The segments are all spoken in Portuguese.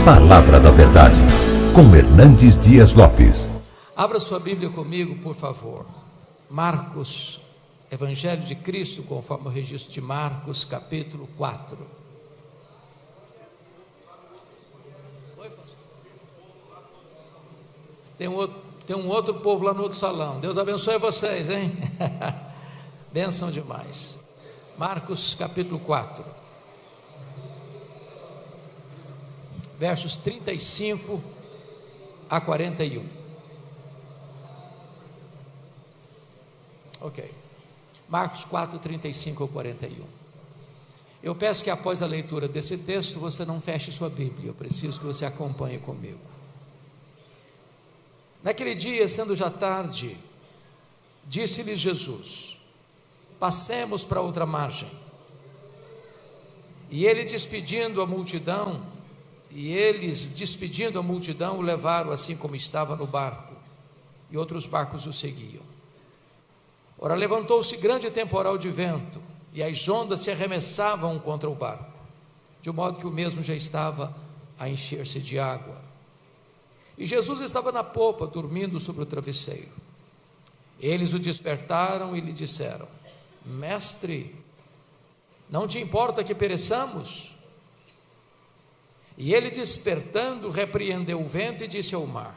Palavra da Verdade, com Hernandes Dias Lopes. Abra sua Bíblia comigo, por favor. Marcos, Evangelho de Cristo, conforme o registro de Marcos, capítulo 4. Tem um outro povo lá no outro salão. Deus abençoe vocês, hein? Bênção demais. Marcos, capítulo 4. Versos 35 a 41. Ok. Marcos 4, 35 a 41. Eu peço que após a leitura desse texto você não feche sua Bíblia. Eu preciso que você acompanhe comigo. Naquele dia, sendo já tarde, disse-lhes Jesus: passemos para outra margem. E eles despedindo a multidão, o levaram assim como estava no barco, e outros barcos o seguiam. Ora, levantou-se grande temporal de vento, e as ondas se arremessavam contra o barco, de modo que o mesmo já estava a encher-se de água. E Jesus estava na popa, dormindo sobre o travesseiro. Eles o despertaram e lhe disseram: Mestre, não te importa que pereçamos? E ele, despertando, repreendeu o vento e disse ao mar: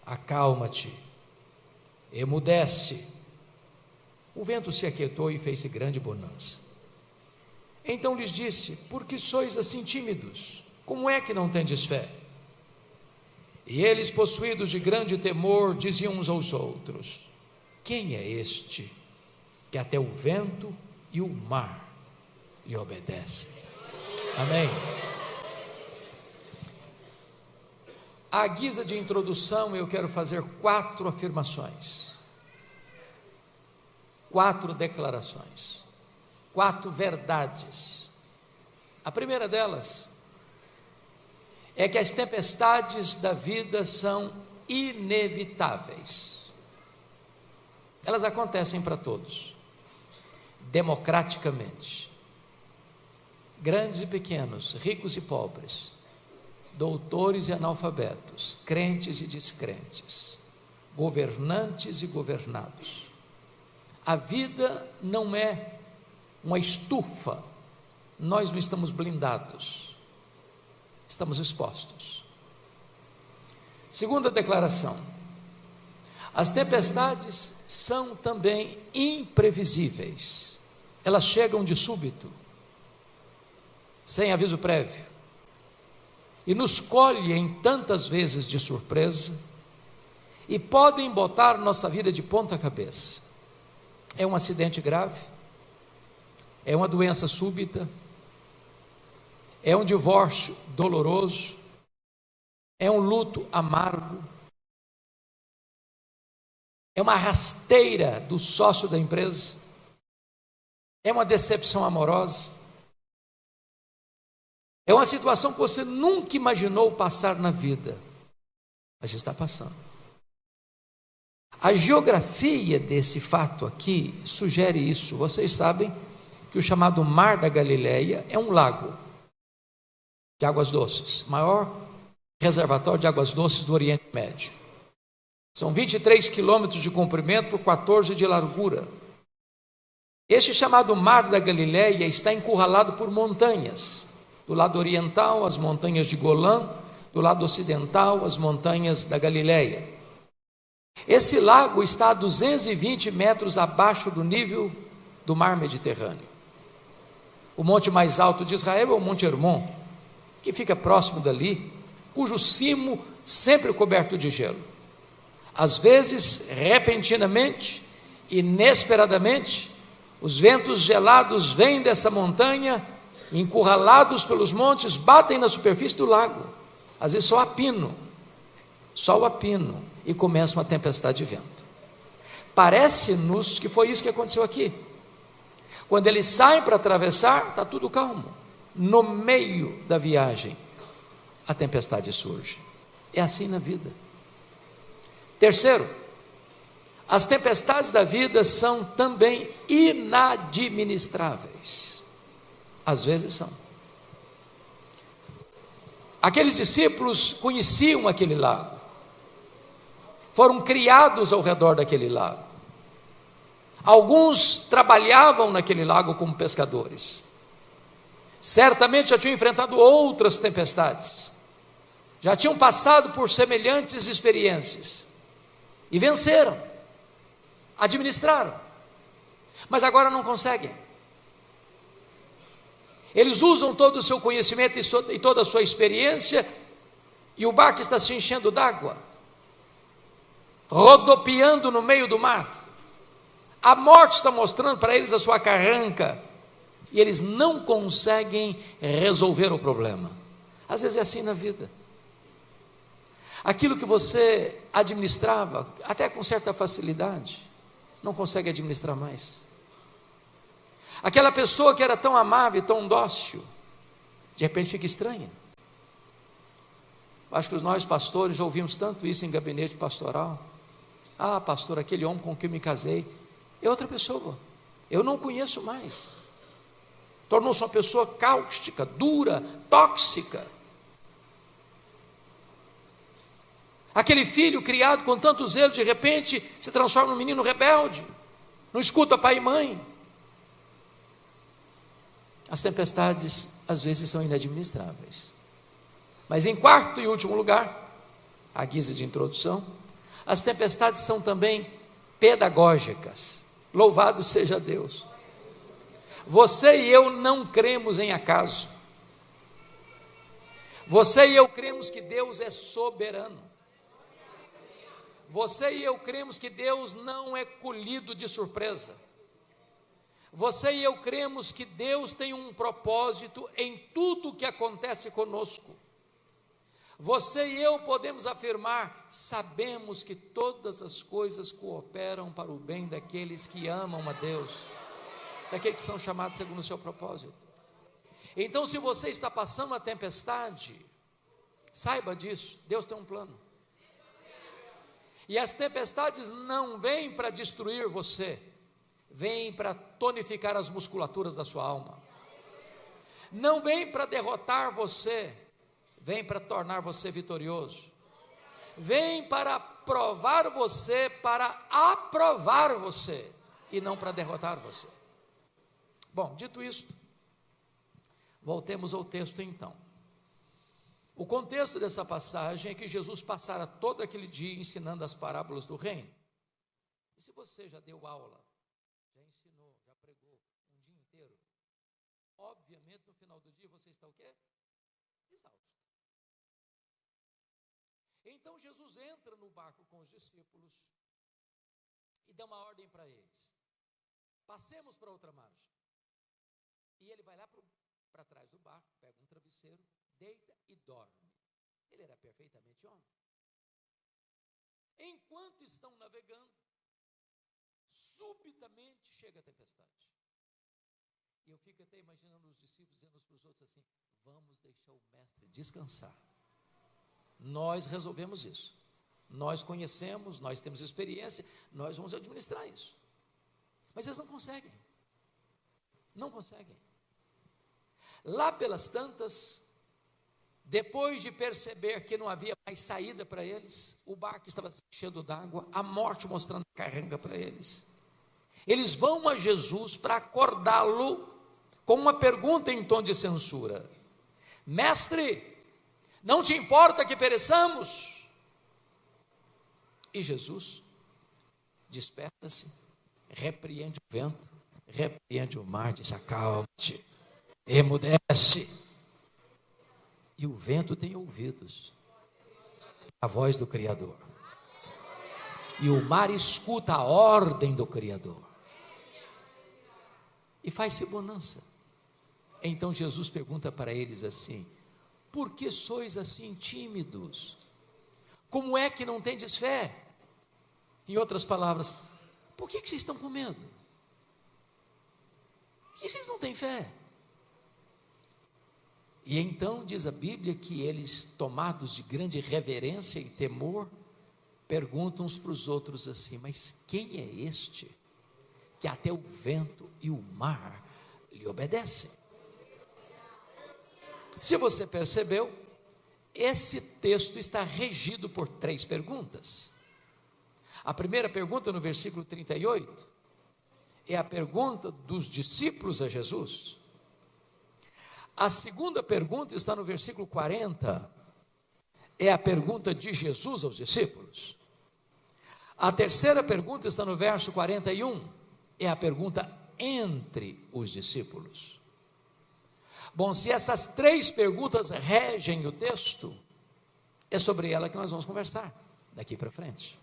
acalma-te, emudece. O vento se aquietou e fez-se grande bonança. Então lhes disse: por que sois assim tímidos? Como é que não tendes fé? E eles, possuídos de grande temor, diziam uns aos outros: quem é este que até o vento e o mar lhe obedecem? Amém. À guisa de introdução, eu quero fazer 4 afirmações, 4 declarações, 4 verdades. A primeira delas é que as tempestades da vida são inevitáveis. Elas acontecem para todos, democraticamente, grandes e pequenos, ricos e pobres, doutores e analfabetos, crentes e descrentes, governantes e governados. A vida não é uma estufa, nós não estamos blindados, estamos expostos. Segunda declaração: as tempestades são também imprevisíveis, elas chegam de súbito, sem aviso prévio, e nos colhem tantas vezes de surpresa, e podem botar nossa vida de ponta cabeça. É um acidente grave, é uma doença súbita, é um divórcio doloroso, é um luto amargo, é uma rasteira do sócio da empresa, é uma decepção amorosa, é uma situação que você nunca imaginou passar na vida, mas está passando. A geografia desse fato aqui sugere isso. Vocês sabem que o chamado Mar da Galileia é um lago de águas doces, maior reservatório de águas doces do Oriente Médio. São 23 quilômetros de comprimento por 14 de largura. Este chamado Mar da Galileia está encurralado por montanhas. Do lado oriental, as montanhas de Golã; do lado ocidental, as montanhas da Galileia. Esse lago está a 220 metros abaixo do nível do mar Mediterrâneo. O monte mais alto de Israel é o Monte Hermon, que fica próximo dali, cujo cimo sempre coberto de gelo. Às vezes, repentinamente, inesperadamente, os ventos gelados vêm dessa montanha, encurralados pelos montes, batem na superfície do lago. Às vezes só a pino, e começa uma tempestade de vento. Parece-nos que foi isso que aconteceu aqui. Quando eles saem para atravessar, está tudo calmo. No meio da viagem, a tempestade surge. É assim na vida. Terceiro, as tempestades da vida são também inadministráveis. Às vezes são. Aqueles discípulos conheciam aquele lago, foram criados ao redor daquele lago. Alguns trabalhavam naquele lago como pescadores. Certamente já tinham enfrentado outras tempestades, já tinham passado por semelhantes experiências e venceram, administraram, mas agora não conseguem. Eles usam todo o seu conhecimento e toda a sua experiência, e o barco está se enchendo d'água, rodopiando no meio do mar. A morte está mostrando para eles a sua carranca, e eles não conseguem resolver o problema. Às vezes é assim na vida. Aquilo que você administrava, até com certa facilidade, não consegue administrar mais. Aquela pessoa que era tão amável, tão dócil, de repente fica estranha. Acho que nós pastores já ouvimos tanto isso em gabinete pastoral. Ah, pastor, aquele homem com quem eu me casei é outra pessoa, eu não conheço mais. Tornou-se uma pessoa cáustica, dura, tóxica. Aquele filho criado com tanto zelo, de repente se transforma num menino rebelde, não escuta pai e mãe. As tempestades às vezes são inadministráveis. Mas em quarto e último lugar, à guisa de introdução, as tempestades são também pedagógicas. Louvado seja Deus. Você e eu não cremos em acaso. Você e eu cremos que Deus é soberano. Você e eu cremos que Deus não é colhido de surpresa. Você e eu cremos que Deus tem um propósito em tudo que acontece conosco. Você e eu podemos afirmar, sabemos que todas as coisas cooperam para o bem daqueles que amam a Deus, daqueles que são chamados segundo o seu propósito. Então, se você está passando uma tempestade, saiba disso, Deus tem um plano. E as tempestades não vêm para destruir você, vêm para tonificar as musculaturas da sua alma. Não vem para derrotar você, vem para tornar você vitorioso. Vem para provar você, para aprovar você, e não para derrotar você. Bom, dito isto, voltemos ao texto então. O contexto dessa passagem é que Jesus passara todo aquele dia ensinando as parábolas do reino. E se você já deu aula, já ensinou, já pregou um dia inteiro, obviamente no final do dia você está o quê? Exausto. Então Jesus entra no barco com os discípulos e dá uma ordem para eles: passemos para outra margem. E ele vai lá para trás do barco, pega um travesseiro, deita e dorme. Ele era perfeitamente homem. Enquanto estão navegando, subitamente chega a tempestade. E eu fico até imaginando os discípulos dizendo uns para os outros assim: vamos deixar o mestre descansar. Nós resolvemos isso. Nós conhecemos, nós temos experiência, nós vamos administrar isso. Mas eles não conseguem. Não conseguem. Lá pelas tantas, depois de perceber que não havia mais saída para eles, o barco estava cheio d'água, a morte mostrando a carranca para eles. Eles vão a Jesus para acordá-lo com uma pergunta em tom de censura: mestre, não te importa que pereçamos? E Jesus desperta-se, repreende o vento, repreende o mar, diz: acalma-te, emudece. E o vento tem ouvidos, a voz do Criador, e o mar escuta a ordem do Criador, e faz-se bonança. Então Jesus pergunta para eles assim: por que sois assim tímidos? Como é que não tendes fé? Em outras palavras, por que vocês estão com medo? Por que vocês não têm fé? E então diz a Bíblia que eles, tomados de grande reverência e temor, perguntam uns para os outros assim: mas quem é este que até o vento e o mar lhe obedecem? Se você percebeu, esse texto está regido por 3 perguntas. A primeira pergunta, no versículo 38, é a pergunta dos discípulos a Jesus. A segunda pergunta está no versículo 40, é a pergunta de Jesus aos discípulos. A terceira pergunta está no verso 41, é a pergunta entre os discípulos. Bom, se essas 3 perguntas regem o texto, é sobre ela que nós vamos conversar daqui para frente.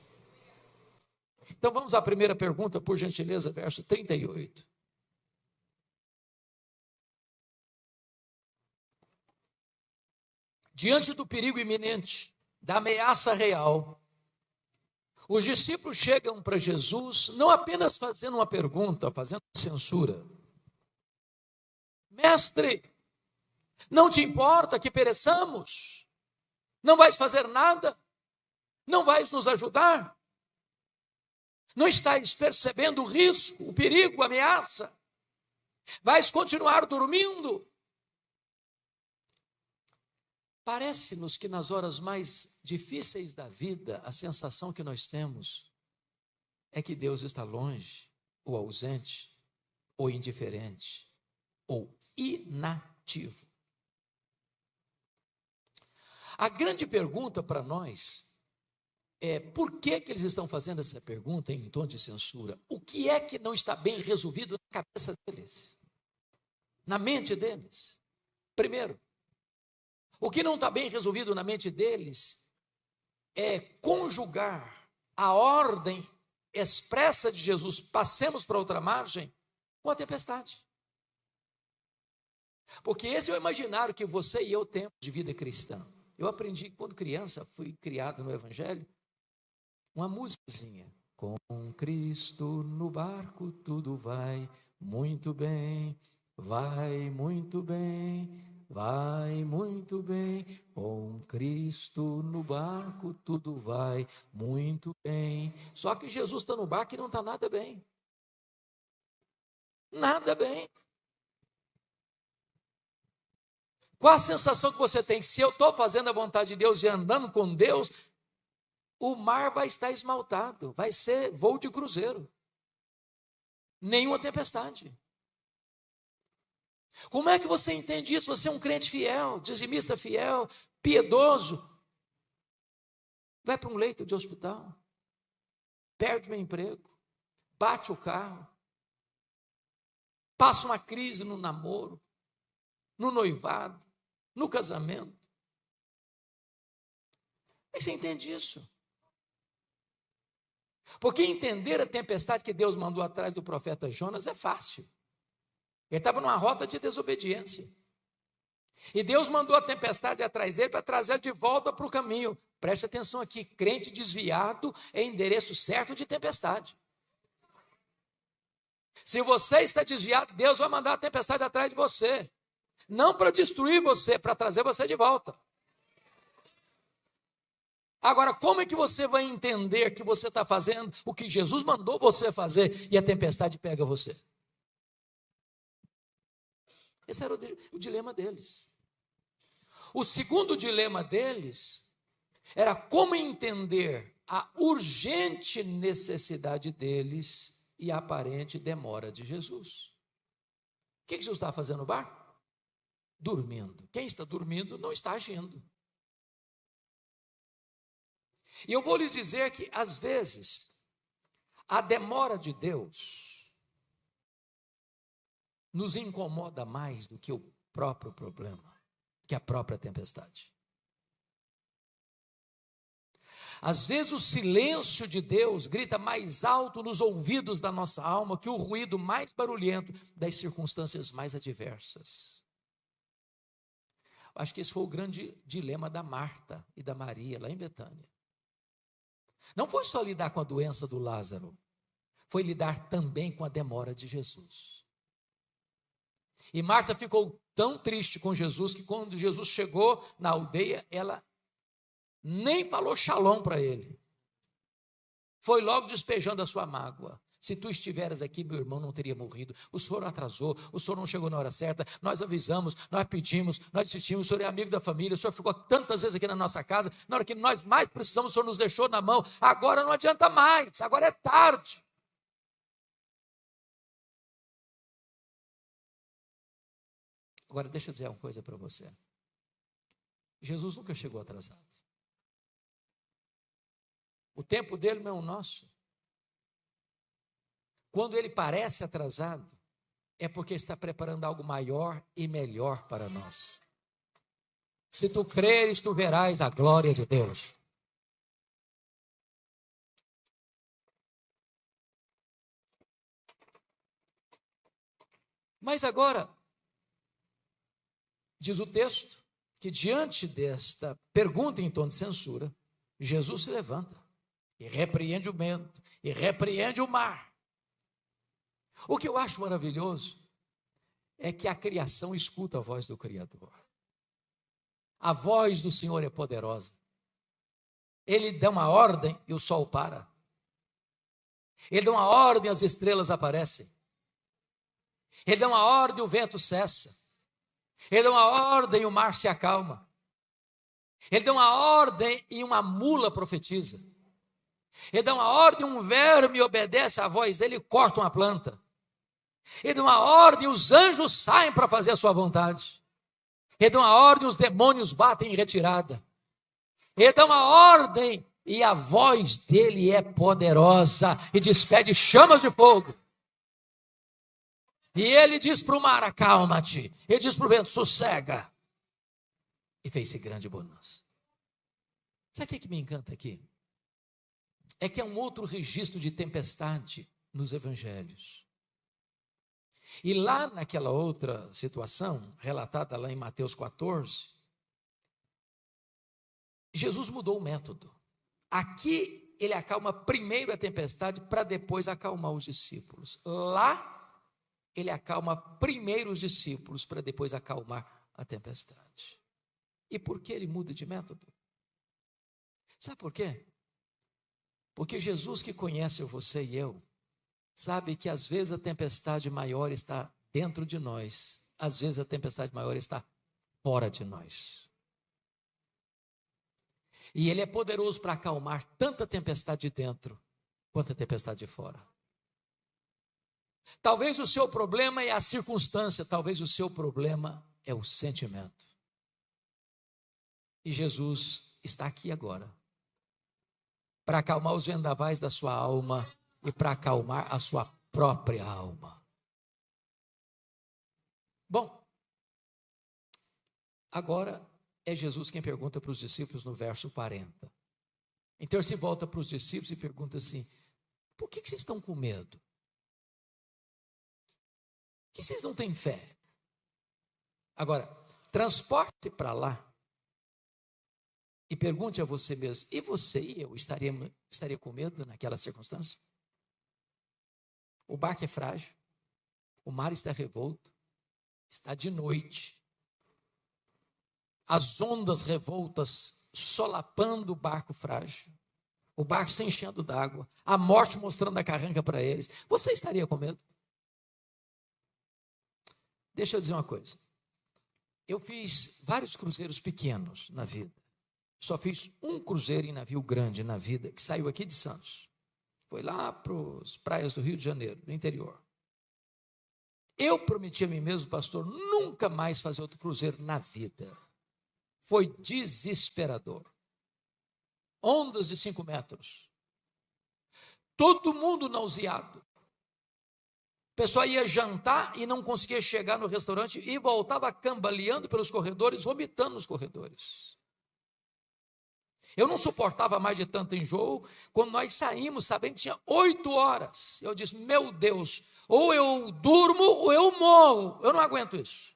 Então vamos à primeira pergunta, por gentileza, verso 38. Diante do perigo iminente, da ameaça real, os discípulos chegam para Jesus, não apenas fazendo uma pergunta, fazendo censura. Mestre, não te importa que pereçamos? Não vais fazer nada? Não vais nos ajudar? Não estáis percebendo o risco, o perigo, a ameaça? Vais continuar dormindo? Parece-nos que nas horas mais difíceis da vida, a sensação que nós temos é que Deus está longe, ou ausente, ou indiferente, ou inativo. A grande pergunta para nós é: por que eles estão fazendo essa pergunta em tom de censura? O que é que não está bem resolvido na cabeça deles, na mente deles? Primeiro, o que não está bem resolvido na mente deles é conjugar a ordem expressa de Jesus, passemos para outra margem, com a tempestade. Porque esse é o imaginário que você e eu temos de vida cristã. Eu aprendi quando criança, fui criado no Evangelho, uma musiquinha. Com Cristo no barco tudo vai muito bem, vai muito bem. Vai muito bem, com Cristo no barco tudo vai muito bem. Só que Jesus está no barco e não está nada bem. Nada bem. Qual a sensação que você tem? Se eu estou fazendo a vontade de Deus e andando com Deus, o mar vai estar esmaltado, vai ser voo de cruzeiro. Nenhuma tempestade. Como é que você entende isso? Você é um crente fiel, dizimista fiel, piedoso. Vai para um leito de hospital, perde o emprego, bate o carro, passa uma crise no namoro, no noivado, no casamento. Como é que você entende isso? Porque entender a tempestade que Deus mandou atrás do profeta Jonas é fácil. Ele estava numa rota de desobediência. E Deus mandou a tempestade atrás dele para trazê-lo de volta para o caminho. Preste atenção aqui, crente desviado é endereço certo de tempestade. Se você está desviado, Deus vai mandar a tempestade atrás de você. Não para destruir você, para trazer você de volta. Agora, como é que você vai entender que você está fazendo o que Jesus mandou você fazer e a tempestade pega você? Esse era o dilema deles. O segundo dilema deles era como entender a urgente necessidade deles e a aparente demora de Jesus. O que Jesus estava fazendo no barco? Dormindo. Quem está dormindo não está agindo. E eu vou lhes dizer que, às vezes, a demora de Deus nos incomoda mais do que o próprio problema, que a própria tempestade. Às vezes o silêncio de Deus grita mais alto nos ouvidos da nossa alma que o ruído mais barulhento das circunstâncias mais adversas. Acho que esse foi o grande dilema da Marta e da Maria lá em Betânia. Não foi só lidar com a doença do Lázaro, foi lidar também com a demora de Jesus. E Marta ficou tão triste com Jesus que quando Jesus chegou na aldeia, ela nem falou shalom para ele. Foi logo despejando a sua mágoa. Se tu estiveras aqui, meu irmão não teria morrido. O senhor atrasou, o senhor não chegou na hora certa, nós avisamos, nós pedimos, nós insistimos, o senhor é amigo da família, o senhor ficou tantas vezes aqui na nossa casa, na hora que nós mais precisamos, o senhor nos deixou na mão, agora não adianta mais, agora é tarde. Agora deixa eu dizer uma coisa para você. Jesus nunca chegou atrasado. O tempo dele não é o nosso. Quando ele parece atrasado, é porque está preparando algo maior e melhor para nós. Se tu creres, tu verás a glória de Deus. Mas agora, diz o texto, que diante desta pergunta em tom de censura, Jesus se levanta e repreende o vento, e repreende o mar. O que eu acho maravilhoso é que a criação escuta a voz do Criador. A voz do Senhor é poderosa. Ele dá uma ordem e o sol para. Ele dá uma ordem e as estrelas aparecem. Ele dá uma ordem e o vento cessa. Ele dá uma ordem e o mar se acalma. Ele dá uma ordem e uma mula profetiza. Ele dá uma ordem e um verme obedece à voz dele e corta uma planta. Ele dá uma ordem e os anjos saem para fazer a sua vontade. Ele dá uma ordem e os demônios batem em retirada. Ele dá uma ordem e a voz dele é poderosa e despede chamas de fogo. E ele diz para o mar, acalma-te. Ele diz para o vento, sossega. E fez-se grande bonança. Sabe o que me encanta aqui? É que é um outro registro de tempestade nos evangelhos. E lá naquela outra situação, relatada lá em Mateus 14, Jesus mudou o método. Aqui ele acalma primeiro a tempestade para depois acalmar os discípulos. Lá ele acalma primeiro os discípulos para depois acalmar a tempestade. E por que ele muda de método? Sabe por quê? Porque Jesus, que conhece você e eu, sabe que às vezes a tempestade maior está dentro de nós, às vezes a tempestade maior está fora de nós. E ele é poderoso para acalmar tanto a tempestade de dentro quanto a tempestade de fora. Talvez o seu problema é a circunstância, talvez o seu problema é o sentimento. E Jesus está aqui agora para acalmar os vendavais da sua alma e para acalmar a sua própria alma. Bom, agora é Jesus quem pergunta para os discípulos no verso 40. Então ele se volta para os discípulos e pergunta assim: por que vocês estão com medo? Por que vocês não têm fé? Agora, transporte para lá e pergunte a você mesmo: e você e eu estaria com medo naquela circunstância? O barco é frágil, o mar está revolto, está de noite, as ondas revoltas solapando o barco frágil, o barco se enchendo d'água, a morte mostrando a carranca para eles. Você estaria com medo? Deixa eu dizer uma coisa. Eu fiz vários cruzeiros pequenos na vida. Só fiz um cruzeiro em navio grande na vida, que saiu aqui de Santos. Foi lá para as praias do Rio de Janeiro, no interior. Eu prometi a mim mesmo, pastor, nunca mais fazer outro cruzeiro na vida. Foi desesperador. Ondas de 5 metros. Todo mundo nauseado. O pessoal ia jantar e não conseguia chegar no restaurante e voltava cambaleando pelos corredores, vomitando nos corredores. Eu não suportava mais de tanto enjoo. Quando nós saímos, sabendo que tinha 8 horas, eu disse: meu Deus, ou eu durmo ou eu morro. Eu não aguento isso.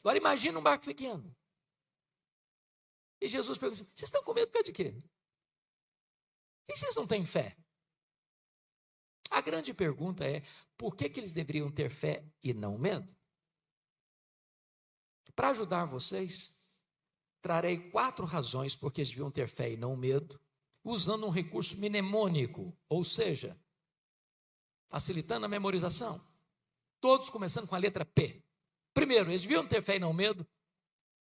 Agora imagina um barco pequeno. E Jesus pergunta assim: vocês estão com medo por causa de quê? Por que vocês não têm fé? A grande pergunta é: por que eles deveriam ter fé e não medo? Para ajudar vocês, trarei 4 razões porque eles deviam ter fé e não medo, usando um recurso mnemônico, ou seja, facilitando a memorização. Todos começando com a letra P. Primeiro, eles deviam ter fé e não medo.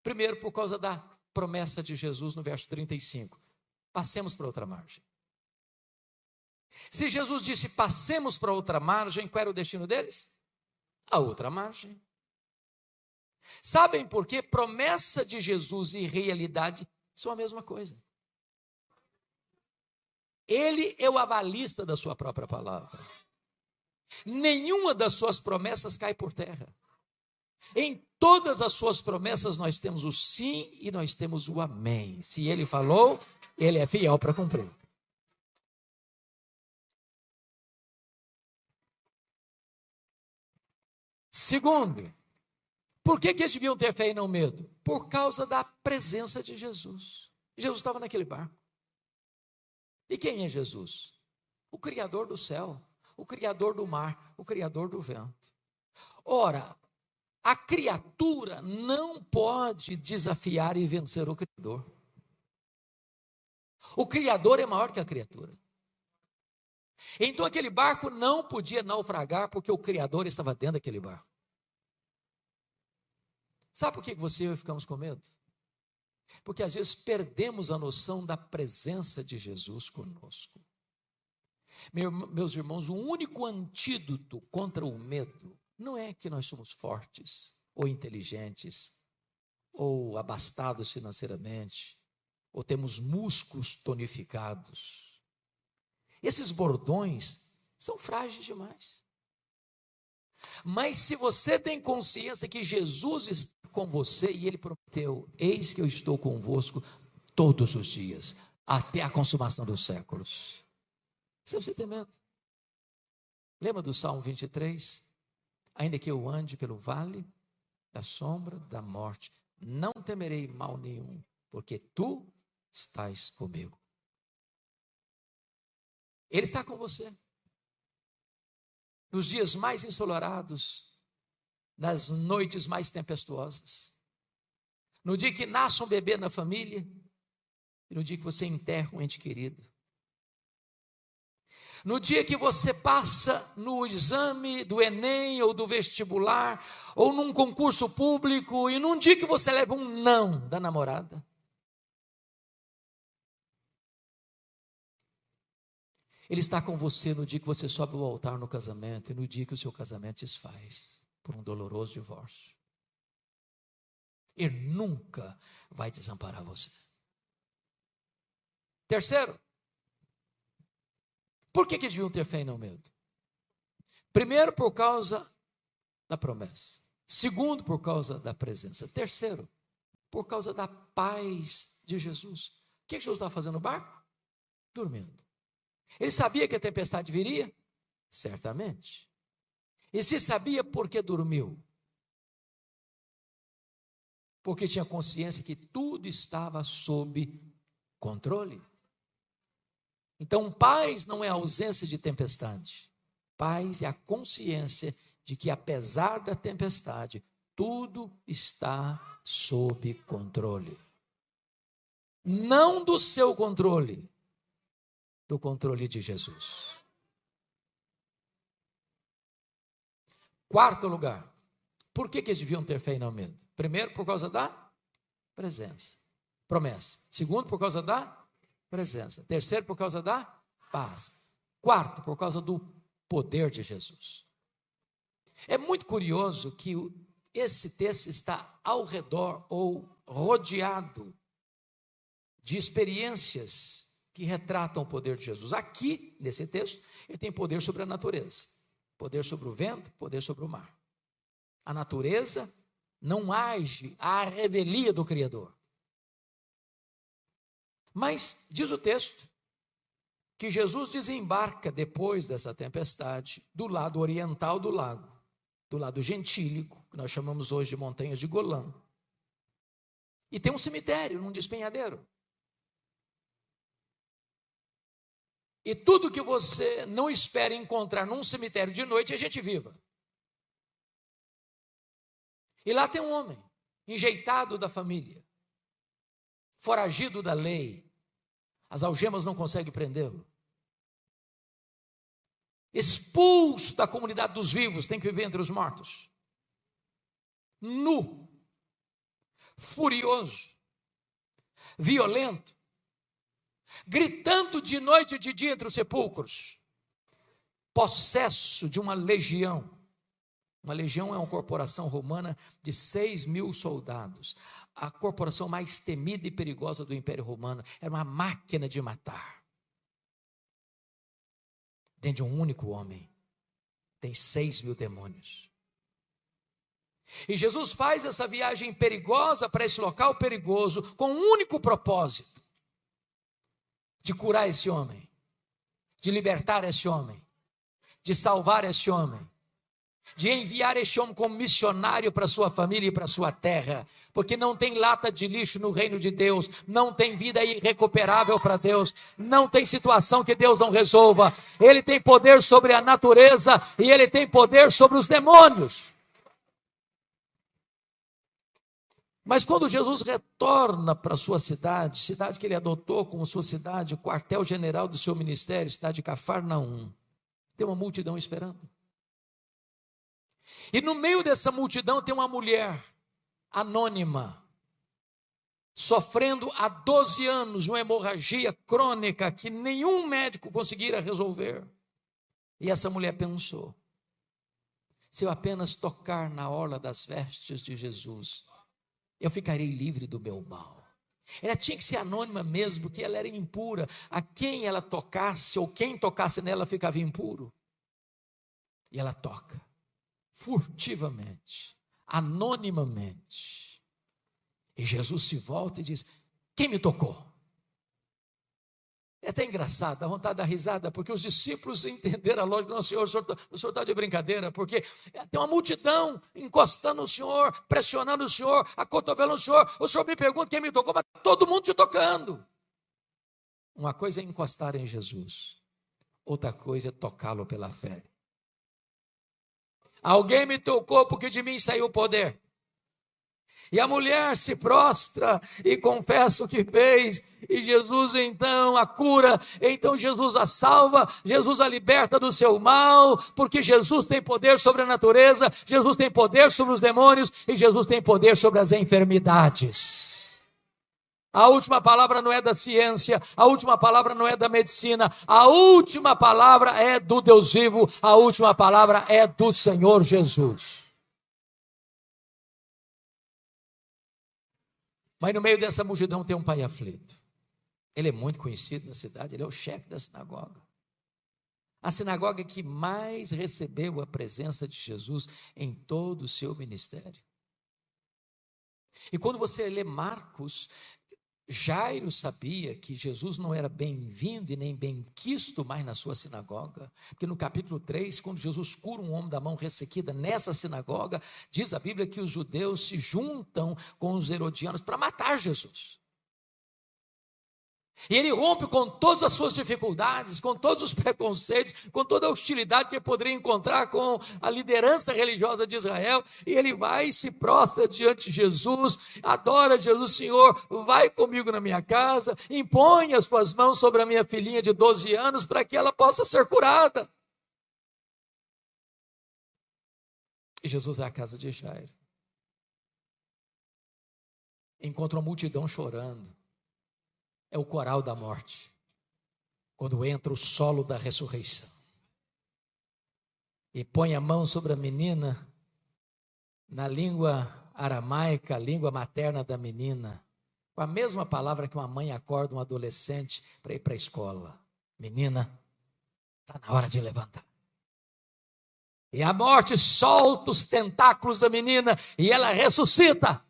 Primeiro, por causa da promessa de Jesus no verso 35. Passemos para outra margem. Se Jesus disse passemos para outra margem, qual era o destino deles? A outra margem. Sabem por quê? Promessa de Jesus e realidade são a mesma coisa. Ele é o avalista da sua própria palavra. Nenhuma das suas promessas cai por terra. Em todas as suas promessas nós temos o sim e nós temos o amém. Se ele falou, ele é fiel para cumprir. Segundo, por que eles deviam ter fé e não medo? Por causa da presença de Jesus. Jesus estava naquele barco. E quem é Jesus? O Criador do céu, o Criador do mar, o Criador do vento. Ora, a criatura não pode desafiar e vencer o Criador. O Criador é maior que a criatura. Então aquele barco não podia naufragar porque o Criador estava dentro daquele barco. Sabe por que você e eu ficamos com medo? Porque às vezes perdemos a noção da presença de Jesus conosco. Meus irmãos, o único antídoto contra o medo não é que nós somos fortes, ou inteligentes, ou abastados financeiramente, ou temos músculos tonificados. Esses bordões são frágeis demais. Mas se você tem consciência que Jesus está com você e ele prometeu, eis que eu estou convosco todos os dias, até a consumação dos séculos. Você tem medo? Lembra do Salmo 23? Ainda que eu ande pelo vale da sombra da morte, não temerei mal nenhum, porque tu estás comigo. Ele está com você. Nos dias mais ensolarados, nas noites mais tempestuosas, no dia que nasce um bebê na família, e no dia que você enterra um ente querido, no dia que você passa no exame do Enem ou do vestibular, ou num concurso público, e num dia que você leva um não da namorada. Ele está com você no dia que você sobe ao altar no casamento e no dia que o seu casamento desfaz por um doloroso divórcio. Ele nunca vai desamparar você. Terceiro, por que eles deviam ter fé e não medo? Primeiro, por causa da promessa. Segundo, por causa da presença. Terceiro, por causa da paz de Jesus. O que Jesus estava fazendo no barco? Dormindo. Ele sabia que a tempestade viria? Certamente. E se sabia por que dormiu? Porque tinha consciência que tudo estava sob controle. Então, paz não é a ausência de tempestade. Paz é a consciência de que, apesar da tempestade, tudo está sob controle. Não do seu controle, do controle de Jesus. Quarto lugar, por que eles deviam ter fé e não medo? Primeiro, por causa da presença, promessa. Segundo, por causa da presença. Terceiro, por causa da paz. Quarto, por causa do poder de Jesus. É muito curioso que esse texto está ao redor ou rodeado de experiências que retratam o poder de Jesus. Aqui, nesse texto, ele tem poder sobre a natureza, poder sobre o vento, poder sobre o mar. A natureza não age à revelia do Criador. Mas, diz o texto, que Jesus desembarca depois dessa tempestade do lado oriental do lago, do lado gentílico, que nós chamamos hoje de Montanhas de Golã. E tem um cemitério, num despenhadeiro. E tudo que você não espera encontrar num cemitério de noite é gente viva. E lá tem um homem, enjeitado da família, foragido da lei, As algemas não conseguem prendê-lo. Expulso da comunidade dos vivos, tem que viver entre os mortos. Nu, furioso, violento, gritando de noite e de dia entre os sepulcros, possesso de uma legião. Uma legião é uma corporação romana de 6.000 soldados, a corporação mais temida e perigosa do Império Romano. Era uma máquina de matar. Dentro de um único homem tem 6.000 demônios. E Jesus faz essa viagem perigosa para esse local perigoso com um único propósito: de curar esse homem, de libertar esse homem, de salvar esse homem, de enviar este homem como missionário para sua família e para sua terra, porque não tem lata de lixo no reino de Deus, não tem vida irrecuperável para Deus, não tem situação que Deus não resolva. Ele tem poder sobre a natureza e ele tem poder sobre os demônios. Mas quando Jesus retorna para a sua cidade, cidade que ele adotou como sua cidade, o quartel-general do seu ministério, cidade de Cafarnaum, tem uma multidão esperando. E no meio dessa multidão tem uma mulher anônima, sofrendo há 12 anos uma hemorragia crônica que nenhum médico conseguira resolver. E essa mulher pensou: se eu apenas tocar na orla das vestes de Jesus, eu ficarei livre do meu mal. Ela tinha que ser anônima mesmo, porque ela era impura. A quem ela tocasse, ou quem tocasse nela, ficava impuro. E ela toca, furtivamente, anonimamente. E Jesus se volta e diz: quem me tocou? É até engraçado, dá vontade de dar risada, porque os discípulos entenderam a lógica. Não, Senhor, o senhor está de brincadeira, porque tem uma multidão encostando no Senhor, pressionando o Senhor, acotovelando o Senhor me pergunta quem me tocou, mas todo mundo te tocando. Uma coisa é encostar em Jesus, outra coisa é tocá-lo pela fé. Alguém me tocou porque de mim saiu o poder. E a mulher se prostra e confessa o que fez, e Jesus então a cura, então Jesus a salva, Jesus a liberta do seu mal, porque Jesus tem poder sobre a natureza, Jesus tem poder sobre os demônios, e Jesus tem poder sobre as enfermidades. A última palavra não é da ciência, a última palavra não é da medicina, a última palavra é do Deus vivo, a última palavra é do Senhor Jesus. Mas no meio dessa multidão tem um pai aflito. Ele é muito conhecido na cidade, ele é o chefe da sinagoga. A sinagoga que mais recebeu a presença de Jesus em todo o seu ministério. E quando você lê Marcos, Jairo sabia que Jesus não era bem-vindo e nem bem-quisto mais na sua sinagoga, porque no capítulo 3, quando Jesus cura um homem da mão ressequida nessa sinagoga, diz a Bíblia que os judeus se juntam com os herodianos para matar Jesus. E ele rompe com todas as suas dificuldades, com todos os preconceitos, com toda a hostilidade que ele poderia encontrar com a liderança religiosa de Israel, e ele vai e se prostra diante de Jesus, adora Jesus: Senhor, vai comigo na minha casa, impõe as tuas mãos sobre a minha filhinha de 12 anos, para que ela possa ser curada. E Jesus vai à casa de Jairo, encontra uma multidão chorando. É o coral da morte, quando entra o solo da ressurreição, e põe a mão sobre a menina, na língua aramaica, a língua materna da menina, com a mesma palavra que uma mãe acorda um adolescente para ir para a escola: menina, está na hora de levantar. E a morte solta os tentáculos da menina e ela ressuscita.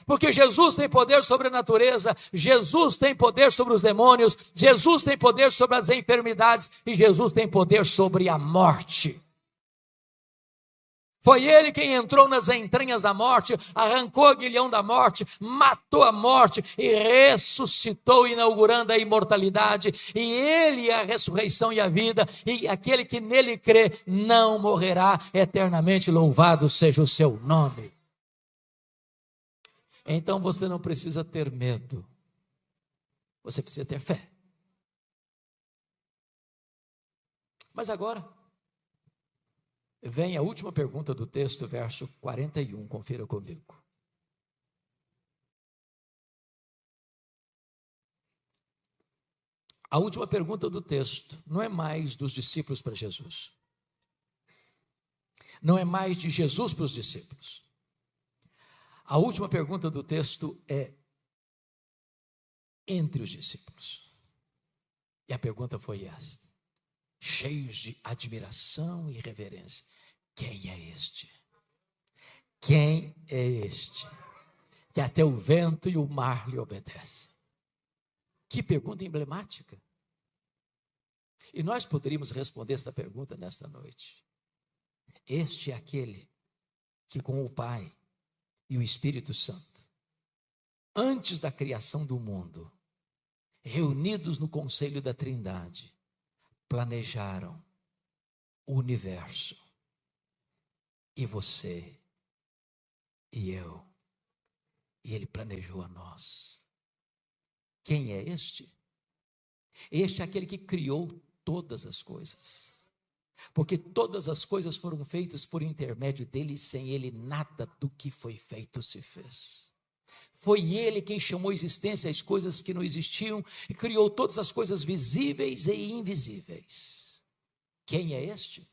Porque Jesus tem poder sobre a natureza, Jesus tem poder sobre os demônios, Jesus tem poder sobre as enfermidades e Jesus tem poder sobre a morte. Foi ele quem entrou nas entranhas da morte, arrancou o aguilhão da morte, matou a morte e ressuscitou, inaugurando a imortalidade. E ele é a ressurreição e a vida, e aquele que nele crê não morrerá eternamente. Louvado seja o seu nome. Então você não precisa ter medo. Você precisa ter fé. Mas agora, vem a última pergunta do texto, verso 41, confira comigo. A última pergunta do texto não é mais dos discípulos para Jesus. Não é mais de Jesus para os discípulos. A última pergunta do texto é entre os discípulos. E a pergunta foi esta, cheios de admiração e reverência: quem é este? Quem é este que até o vento e o mar lhe obedecem? Que pergunta emblemática. E nós poderíamos responder esta pergunta nesta noite. Este é aquele que com o Pai e o Espírito Santo, antes da criação do mundo, reunidos no conselho da Trindade, planejaram o universo. E você e eu. E Ele planejou a nós. Quem é este? Este é aquele que criou todas as coisas. Porque todas as coisas foram feitas por intermédio dele, e sem ele nada do que foi feito se fez. Foi ele quem chamou à existência as coisas que não existiam e criou todas as coisas visíveis e invisíveis. Quem é este?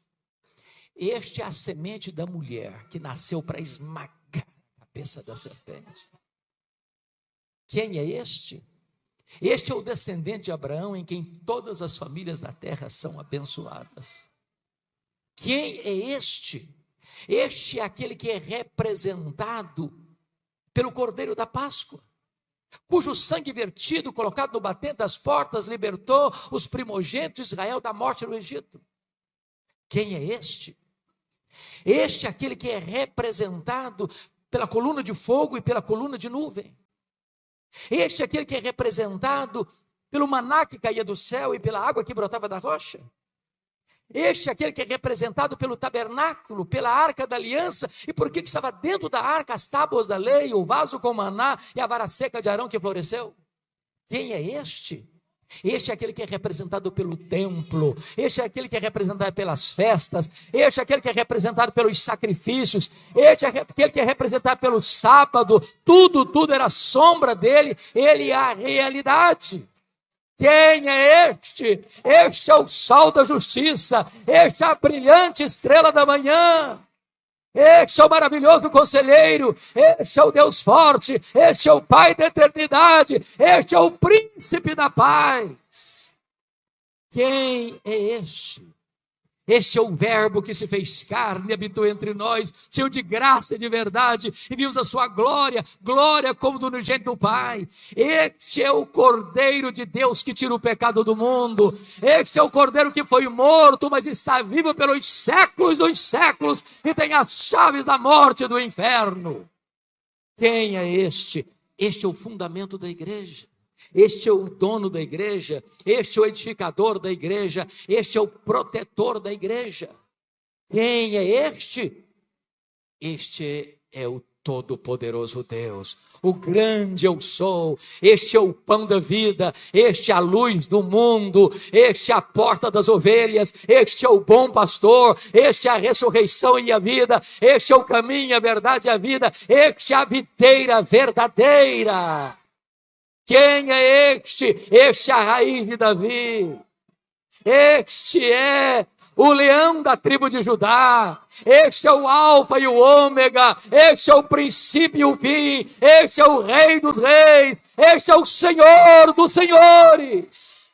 Este é a semente da mulher que nasceu para esmagar a cabeça da serpente. Quem é este? Este é o descendente de Abraão, em quem todas as famílias da terra são abençoadas. Quem é este? Este é aquele que é representado pelo Cordeiro da Páscoa, cujo sangue vertido, colocado no batente das portas, libertou os primogênitos de Israel da morte no Egito. Quem é este? Este é aquele que é representado pela coluna de fogo e pela coluna de nuvem. Este é aquele que é representado pelo maná que caía do céu e pela água que brotava da rocha. Este é aquele que é representado pelo tabernáculo, pela arca da aliança. E por que estava dentro da arca as tábuas da lei, o vaso com maná e a vara seca de Arão que floresceu? Quem é este? Este é aquele que é representado pelo templo. Este é aquele que é representado pelas festas. Este é aquele que é representado pelos sacrifícios. Este é aquele que é representado pelo sábado. Tudo era sombra dele. Ele é a realidade. Quem é este? Este é o sol da justiça. Este é a brilhante estrela da manhã. Este é o maravilhoso conselheiro. Este é o Deus forte. Este é o Pai da eternidade. Este é o príncipe da paz. Quem é este? Este é o verbo que se fez carne e habitou entre nós, cheio de graça e de verdade, e vimos a sua glória, glória como do unigênito do Pai. Este é o Cordeiro de Deus que tira o pecado do mundo. Este é o Cordeiro que foi morto, mas está vivo pelos séculos dos séculos, e tem as chaves da morte e do inferno. Quem é este? Este é o fundamento da igreja. Este é o dono da igreja, este é o edificador da igreja, este é o protetor da igreja. Quem é este? Este é o todo-poderoso Deus, o grande eu sou. Este é o pão da vida, este é a luz do mundo, este é a porta das ovelhas, este é o bom pastor, este é a ressurreição e a vida, este é o caminho, a verdade e a vida, este é a videira verdadeira. Quem é este? Este é a raiz de Davi. Este é o leão da tribo de Judá. Este é o alfa e o ômega. Este é o princípio e o fim. Este é o rei dos reis. Este é o Senhor dos senhores.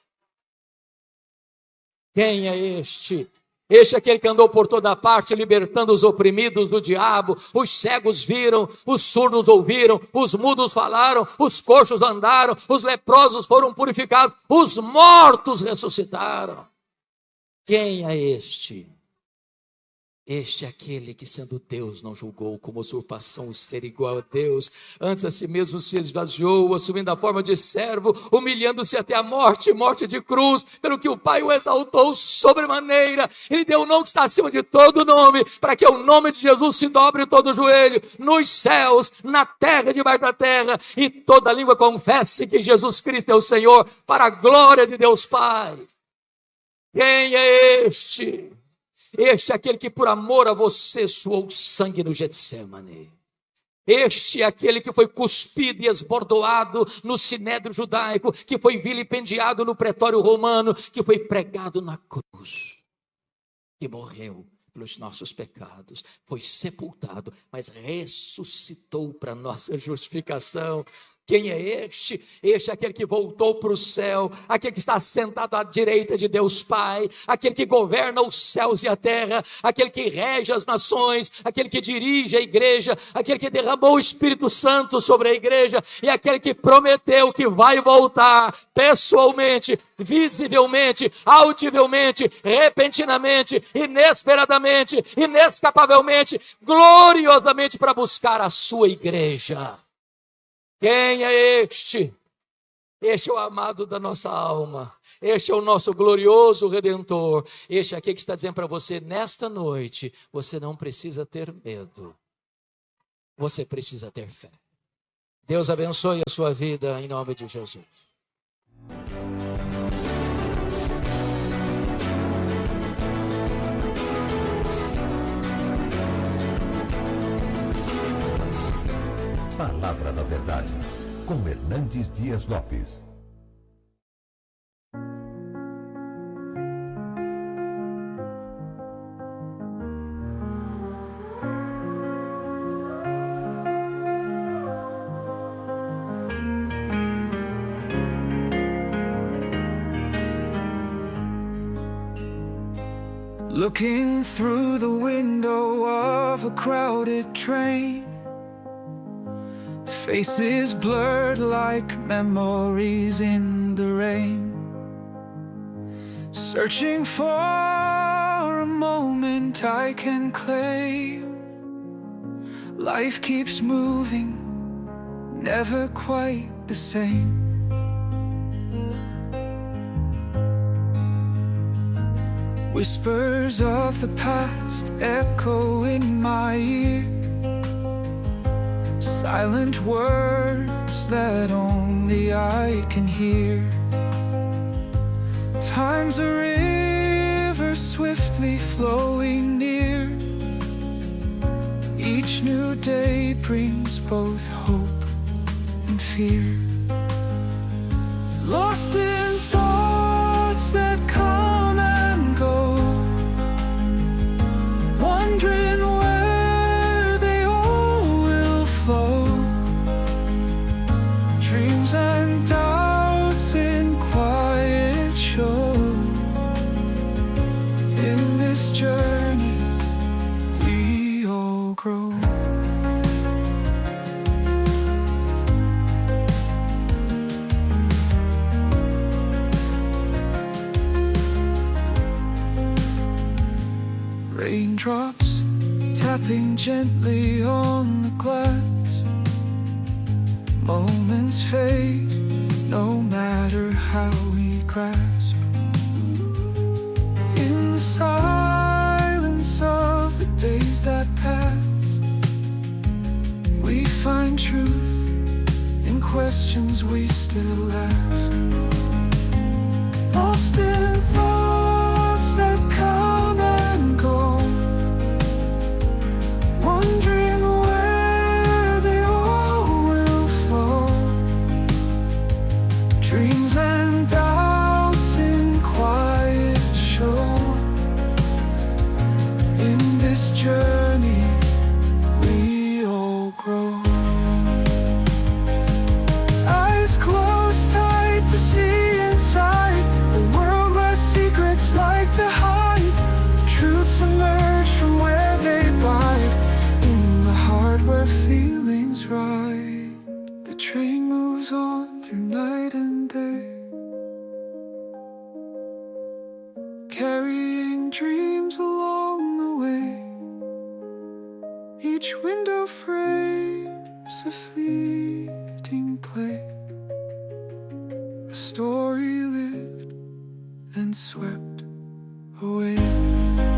Quem é este? Este é aquele que andou por toda parte, libertando os oprimidos do diabo. Os cegos viram, os surdos ouviram, os mudos falaram, os coxos andaram, os leprosos foram purificados, os mortos ressuscitaram. Quem é este? Este é aquele que, sendo Deus, não julgou como usurpação ser igual a Deus. Antes a si mesmo se esvaziou, assumindo a forma de servo, humilhando-se até a morte, morte de cruz, pelo que o Pai o exaltou sobremaneira. Ele deu o nome que está acima de todo nome, para que o nome de Jesus se dobre todo o joelho, nos céus, na terra, debaixo da terra, e toda língua confesse que Jesus Cristo é o Senhor, para a glória de Deus Pai. Quem é este? Este é aquele que por amor a você suou sangue no Getsemane. Este é aquele que foi cuspido e esbordoado no sinédrio judaico, que foi vilipendiado no pretório romano, que foi pregado na cruz, que morreu pelos nossos pecados, foi sepultado, mas ressuscitou para nossa justificação. Quem é este? Este é aquele que voltou para o céu, aquele que está sentado à direita de Deus Pai, aquele que governa os céus e a terra, aquele que rege as nações, aquele que dirige a igreja, aquele que derramou o Espírito Santo sobre a igreja, e aquele que prometeu que vai voltar pessoalmente, visivelmente, audivelmente, repentinamente, inesperadamente, inescapavelmente, gloriosamente para buscar a sua igreja. Quem é este? Este é o amado da nossa alma. Este é o nosso glorioso Redentor. Este é aquele que está dizendo para você, nesta noite, você não precisa ter medo. Você precisa ter fé. Deus abençoe a sua vida em nome de Jesus. Palavra da Verdade, com Hernandes Dias Lopes. Looking through the window of a crowded train, faces blurred like memories in the rain, searching for a moment I can claim. Life keeps moving, never quite the same. Whispers of the past echo in my ear, silent words that only I can hear. Time's a river swiftly flowing near. Each new day brings both hope and fear. Lost in thoughts that come and go, wondering where they all will flow. Dreams and doubts in quiet show. In this journey we all grow. Raindrops tapping gently on the glass. Moments fade, no matter how we grasp. In the silence of the days that pass, we find truth in questions we still ask. Lost in thoughts that come and go, wondering where they all will flow. Dreams and doubts in quiet show. In this journey we all grow. Eyes closed tight to see inside a world where secrets like to hide. Truths emerge from where they bide, in the heart where feelings ride. The train moves on through night and day, carrying dreams along the way. fleeting play, a story lived and swept away.